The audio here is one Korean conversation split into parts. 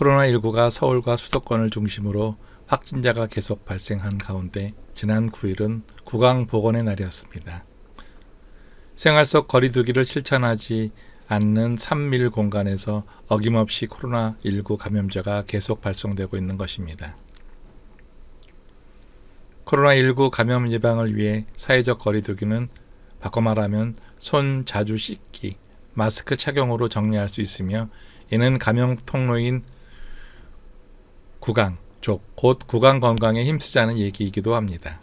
코로나19가 서울과 수도권을 중심으로 확진자가 계속 발생한 가운데 지난 9일은 구강보건의 날이었습니다. 생활 속 거리두기를 실천하지 않는 3밀 공간에서 어김없이 코로나19 감염자가 계속 발송되고 있는 것입니다. 코로나19 감염 예방을 위해 사회적 거리두기는 바꿔 말하면 손 자주 씻기, 마스크 착용으로 정리할 수 있으며 이는 감염 통로인 구강, 곧 구강 건강에 힘쓰자는 얘기이기도 합니다.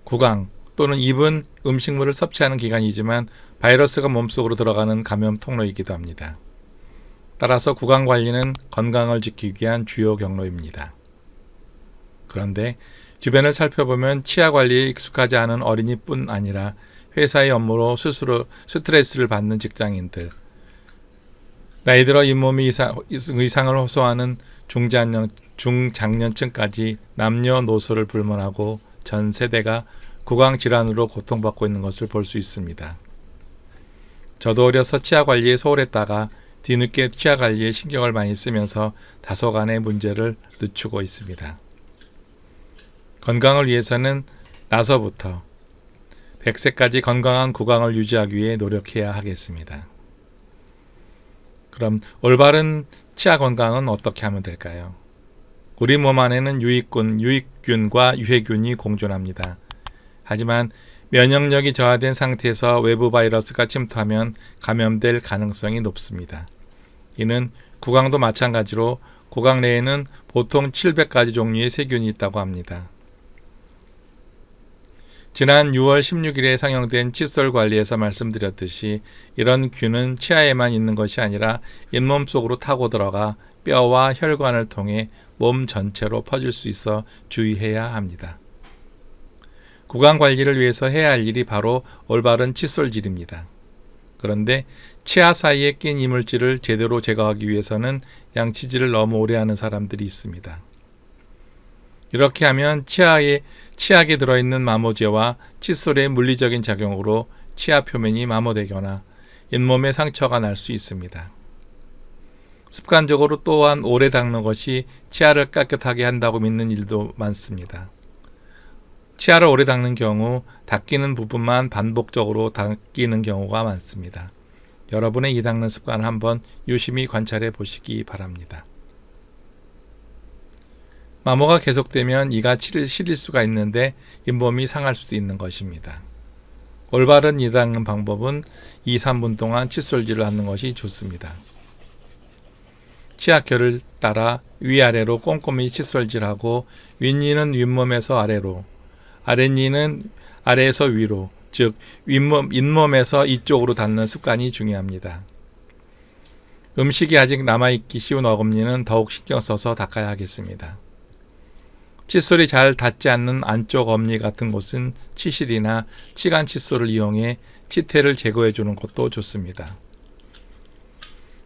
구강 또는 입은 음식물을 섭취하는 기관이지만 바이러스가 몸속으로 들어가는 감염 통로이기도 합니다. 따라서 구강 관리는 건강을 지키기 위한 주요 경로입니다. 그런데 주변을 살펴보면 치아 관리에 익숙하지 않은 어린이뿐 아니라 회사의 업무로 스스로 스트레스를 받는 직장인들, 나이 들어 잇몸이 의상을 호소하는 중장년층까지 남녀노소를 불문하고 전 세대가 구강질환으로 고통받고 있는 것을 볼 수 있습니다. 저도 어려서 치아 관리에 소홀했다가 뒤늦게 치아 관리에 신경을 많이 쓰면서 다소간의 문제를 늦추고 있습니다. 건강을 위해서는 나서부터 100세까지 건강한 구강을 유지하기 위해 노력해야 하겠습니다. 그럼 올바른 치아 건강은 어떻게 하면 될까요? 우리 몸 안에는 유익균과 유해균이 공존합니다. 하지만 면역력이 저하된 상태에서 외부 바이러스가 침투하면 감염될 가능성이 높습니다. 이는 구강도 마찬가지로 구강 내에는 보통 700가지 종류의 세균이 있다고 합니다. 지난 6월 16일에 상영된 칫솔 관리에서 말씀드렸듯이 이런 균은 치아에만 있는 것이 아니라 잇몸 속으로 타고 들어가 뼈와 혈관을 통해 몸 전체로 퍼질 수 있어 주의해야 합니다. 구강 관리를 위해서 해야 할 일이 바로 올바른 칫솔질입니다. 그런데 치아 사이에 낀 이물질을 제대로 제거하기 위해서는 양치질을 너무 오래 하는 사람들이 있습니다. 이렇게 하면 치약에 들어있는 마모제와 칫솔의 물리적인 작용으로 치아 표면이 마모되거나 잇몸에 상처가 날 수 있습니다. 습관적으로 또한 오래 닦는 것이 치아를 깨끗하게 한다고 믿는 일도 많습니다. 치아를 오래 닦는 경우 닦이는 부분만 반복적으로 닦이는 경우가 많습니다. 여러분의 이 닦는 습관을 한번 유심히 관찰해 보시기 바랍니다. 마모가 계속되면 이가 시릴 수가 있는데 잇몸이 상할 수도 있는 것입니다. 올바른 이 닦는 방법은 2, 3분 동안 칫솔질을 하는 것이 좋습니다. 치아결을 따라 위아래로 꼼꼼히 칫솔질하고 윗니는 윗몸에서 아래로, 아랫니는 아래에서 위로, 즉 잇몸에서 이쪽으로 닿는 습관이 중요합니다. 음식이 아직 남아있기 쉬운 어금니는 더욱 신경 써서 닦아야 하겠습니다. 칫솔이 잘 닿지 않는 안쪽 엄니 같은 곳은 치실이나 치간 칫솔을 이용해 치태를 제거해 주는 것도 좋습니다.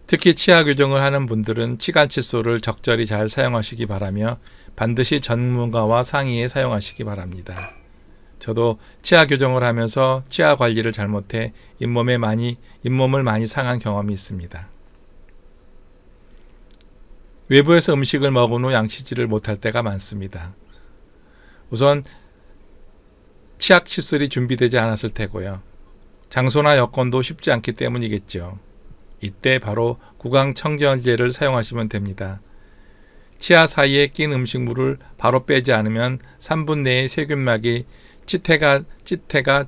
특히 치아 교정을 하는 분들은 치간 칫솔을 적절히 잘 사용하시기 바라며 반드시 전문가와 상의해 사용하시기 바랍니다. 저도 치아 교정을 하면서 치아 관리를 잘못해 잇몸을 많이 상한 경험이 있습니다. 외부에서 음식을 먹은 후 양치질을 못할 때가 많습니다. 우선 치약 칫솔이 준비되지 않았을 테고요. 장소나 여건도 쉽지 않기 때문이겠죠. 이때 바로 구강 청결제를 사용하시면 됩니다. 치아 사이에 낀 음식물을 바로 빼지 않으면 3분 내에 세균막이 치태가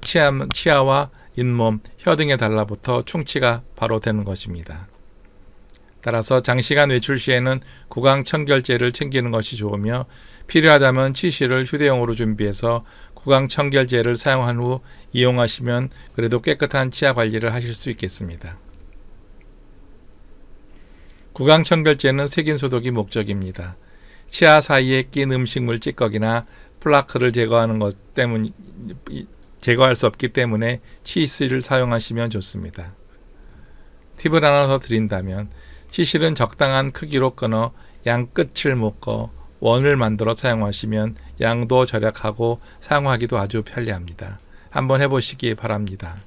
치아와 잇몸, 혀 등에 달라붙어 충치가 바로 되는 것입니다. 따라서 장시간 외출 시에는 구강 청결제를 챙기는 것이 좋으며 필요하다면 치실을 휴대용으로 준비해서 구강 청결제를 사용한 후 이용하시면 그래도 깨끗한 치아 관리를 하실 수 있겠습니다. 구강 청결제는 세균 소독이 목적입니다. 치아 사이에 낀 음식물 찌꺼기나 플라크를 제거할 수 없기 때문에 치실을 사용하시면 좋습니다. 팁을 하나 더 드린다면 치실은 적당한 크기로 끊어 양 끝을 묶어 원을 만들어 사용하시면 양도 절약하고 사용하기도 아주 편리합니다. 한번 해보시기 바랍니다.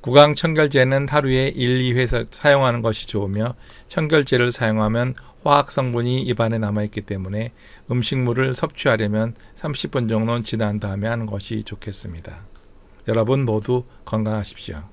구강 청결제는 하루에 1, 2회 사용하는 것이 좋으며 청결제를 사용하면 화학 성분이 입안에 남아있기 때문에 음식물을 섭취하려면 30분 정도 지난 다음에 하는 것이 좋겠습니다. 여러분 모두 건강하십시오.